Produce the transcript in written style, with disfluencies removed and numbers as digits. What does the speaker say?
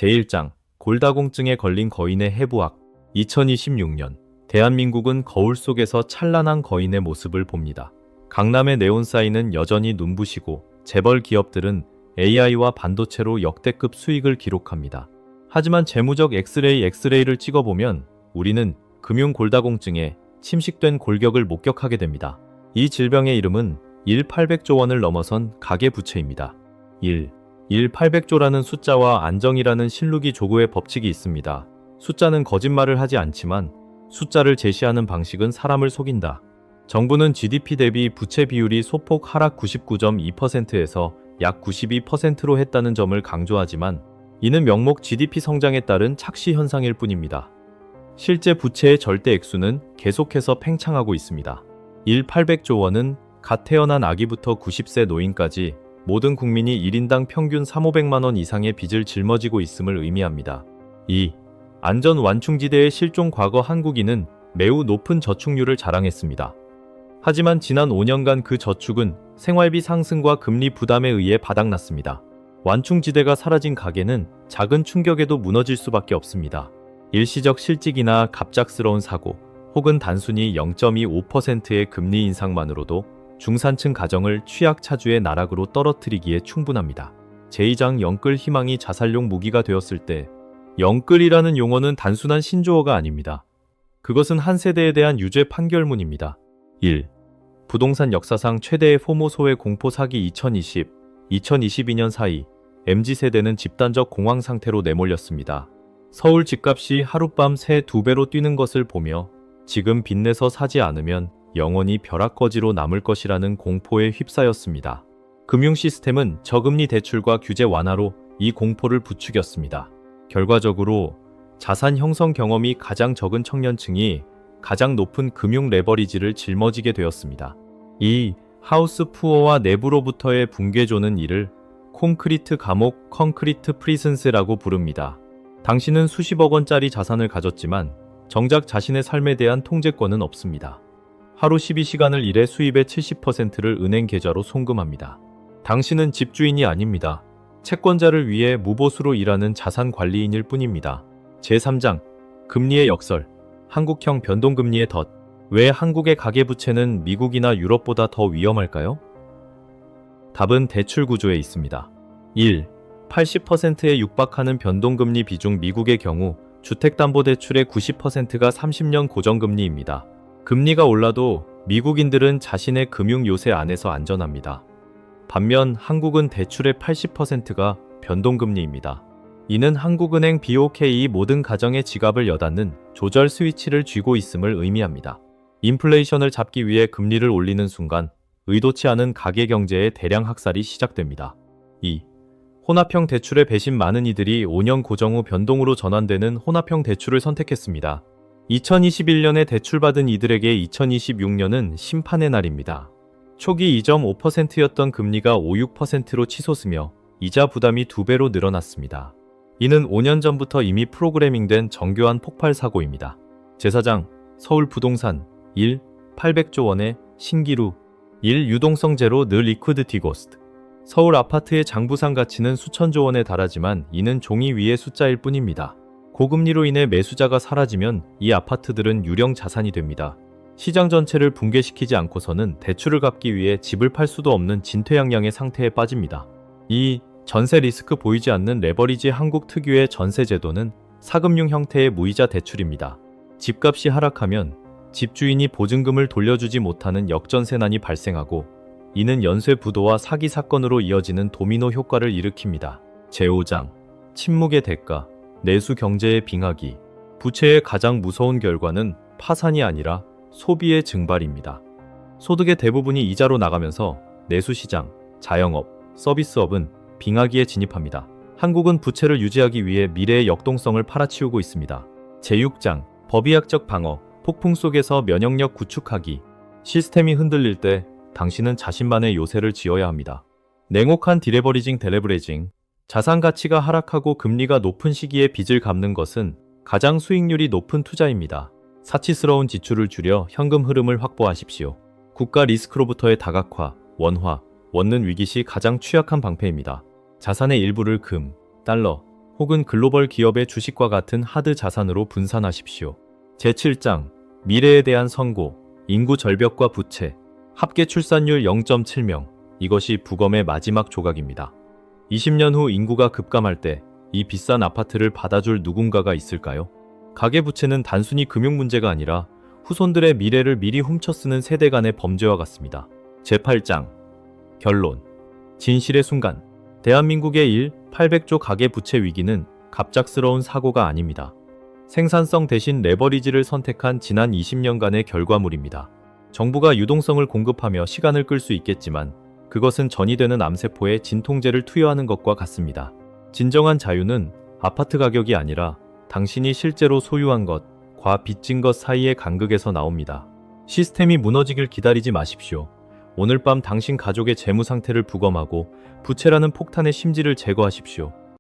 제1장 골다공증에 걸린 거인의 해부학. 2026년 대한민국은 거울 속에서 찬란한 거인의 모습을 봅니다. 강남의 네온사인은 여전히 눈부시고 재벌 기업들은 AI와 반도체로 역대급 수익을 기록합니다. 하지만 재무적 엑스레이를 찍어보면 우리는 금융 골다공증에 침식된 골격을 목격하게 됩니다. 이 질병의 이름은 1,800조 원을 넘어선 가계부채입니다. 1,800조라는 숫자와 안정이라는 실루기 조고의 법칙이 있습니다. 숫자는 거짓말을 하지 않지만 숫자를 제시하는 방식은 사람을 속인다. 정부는 GDP 대비 부채 비율이 소폭 하락 99.2%에서 약 92%로 했다는 점을 강조하지만 이는 명목 GDP 성장에 따른 착시 현상일 뿐입니다. 실제 부채의 절대 액수는 계속해서 팽창하고 있습니다. 1,800조 원은 갓 태어난 아기부터 90세 노인까지 모든 국민이 1인당 평균 3,500만 원 이상의 빚을 짊어지고 있음을 의미합니다. 2. 안전 완충지대의 실종 과거 한국인은 매우 높은 저축률을 자랑했습니다. 하지만 지난 5년간 그 저축은 생활비 상승과 금리 부담에 의해 바닥났습니다. 완충지대가 사라진 가계는 작은 충격에도 무너질 수밖에 없습니다. 일시적 실직이나 갑작스러운 사고, 혹은 단순히 0.25%의 금리 인상만으로도 중산층 가정을 취약차주의 나락으로 떨어뜨리기에 충분합니다. 제2장 영끌 희망이 자살용 무기가 되었을 때, 영끌이라는 용어는 단순한 신조어가 아닙니다. 그것은 한 세대에 대한 유죄 판결문입니다. 1. 부동산 역사상 최대의 포모 소외 공포 사기. 2020-2022년 사이 MZ세대는 집단적 공황 상태로 내몰렸습니다. 서울 집값이 하룻밤 새 2배로 뛰는 것을 보며 지금 빚내서 사지 않으면 영원히 벼락거지로 남을 것이라는 공포에 휩싸였습니다. 금융 시스템은 저금리 대출과 규제 완화로 이 공포를 부추겼습니다. 결과적으로 자산 형성 경험이 가장 적은 청년층이 가장 높은 금융 레버리지를 짊어지게 되었습니다. 이 하우스 푸어와 내부로부터의 붕괴조는 이를 콘크리트 감옥, 컨크리트 프리즌스라고 부릅니다. 당신은 수십억 원짜리 자산을 가졌지만 정작 자신의 삶에 대한 통제권은 없습니다. 하루 12시간을 일해 수입의 70%를 은행 계좌로 송금합니다. 당신은 집주인이 아닙니다. 채권자를 위해 무보수로 일하는 자산 관리인일 뿐입니다. 제3장 금리의 역설. 한국형 변동금리의 덫. 왜 한국의 가계부채는 미국이나 유럽보다 더 위험할까요? 답은 대출 구조에 있습니다. 1. 80%에 육박하는 변동금리 비중. 미국의 경우 주택담보대출의 90%가 30년 고정금리입니다. 금리가 올라도 미국인들은 자신의 금융 요새 안에서 안전합니다. 반면 한국은 대출의 80%가 변동금리입니다. 이는 한국은행 BOK이 모든 가정의 지갑을 여닫는 조절 스위치를 쥐고 있음을 의미합니다. 인플레이션을 잡기 위해 금리를 올리는 순간 의도치 않은 가계경제의 대량 학살이 시작됩니다. 2. 혼합형 대출의 배신. 많은 이들이 5년 고정 후 변동으로 전환되는 혼합형 대출을 선택했습니다. 2021년에 대출받은 이들에게 2026년은 심판의 날입니다. 초기 2.5%였던 금리가 5.6%로 치솟으며 이자 부담이 2배로 늘어났습니다. 이는 5년 전부터 이미 프로그래밍된 정교한 폭발 사고입니다. 제4장 서울 부동산. 1,800조 원의 신기루. 1. 유동성 제로 늘 리퀴디티 고스트. 서울 아파트의 장부상 가치는 수천조 원에 달하지만 이는 종이 위의 숫자일 뿐입니다. 고금리로 인해 매수자가 사라지면 이 아파트들은 유령 자산이 됩니다. 시장 전체를 붕괴시키지 않고서는 대출을 갚기 위해 집을 팔 수도 없는 진퇴양양의 상태에 빠집니다. 2. 전세 리스크 보이지 않는 레버리지. 한국 특유의 전세 제도는 사금융 형태의 무이자 대출입니다. 집값이 하락하면 집주인이 보증금을 돌려주지 못하는 역전세난이 발생하고 이는 연쇄 부도와 사기 사건으로 이어지는 도미노 효과를 일으킵니다. 제5장 침묵의 대가. 내수 경제의 빙하기. 부채의 가장 무서운 결과는 파산이 아니라 소비의 증발입니다. 소득의 대부분이 이자로 나가면서 내수시장, 자영업, 서비스업은 빙하기에 진입합니다. 한국은 부채를 유지하기 위해 미래의 역동성을 팔아치우고 있습니다. 제6장 법의학적 방어. 폭풍 속에서 면역력 구축하기. 시스템이 흔들릴 때 당신은 자신만의 요새를 지어야 합니다. 냉혹한 딜레버리징. 자산 가치가 하락하고 금리가 높은 시기에 빚을 갚는 것은 가장 수익률이 높은 투자입니다. 사치스러운 지출을 줄여 현금 흐름을 확보하십시오. 국가 리스크로부터의 다각화, 원화, 원는 위기 시 가장 취약한 방패입니다. 자산의 일부를 금, 달러 혹은 글로벌 기업의 주식과 같은 하드 자산으로 분산하십시오. 제7장 미래에 대한 선고, 인구 절벽과 부채, 합계 출산율 0.7명, 이것이 부검의 마지막 조각입니다. 20년 후 인구가 급감할 때 이 비싼 아파트를 받아줄 누군가가 있을까요? 가계부채는 단순히 금융 문제가 아니라 후손들의 미래를 미리 훔쳐쓰는 세대 간의 범죄와 같습니다. 제8장 결론 진실의 순간 대한민국의 800조 가계부채 위기는 갑작스러운 사고가 아닙니다. 생산성 대신 레버리지를 선택한 지난 20년간의 결과물입니다. 정부가 유동성을 공급하며 시간을 끌 수 있겠지만 그것은 전이 되는 암세포에 진통제를 투여하는 것과 같습니다. 진정한 자유는 아파트 가격이 아니라 당신이 실제로 소유한 것과 빚진 것 사이의 간극에서 나옵니다. 시스템이 무너지길 기다리지 마십시오. 오늘 밤 당신 가족의 재무 상태를 부검하고 부채라는 폭탄의 심지를 제거하십시오.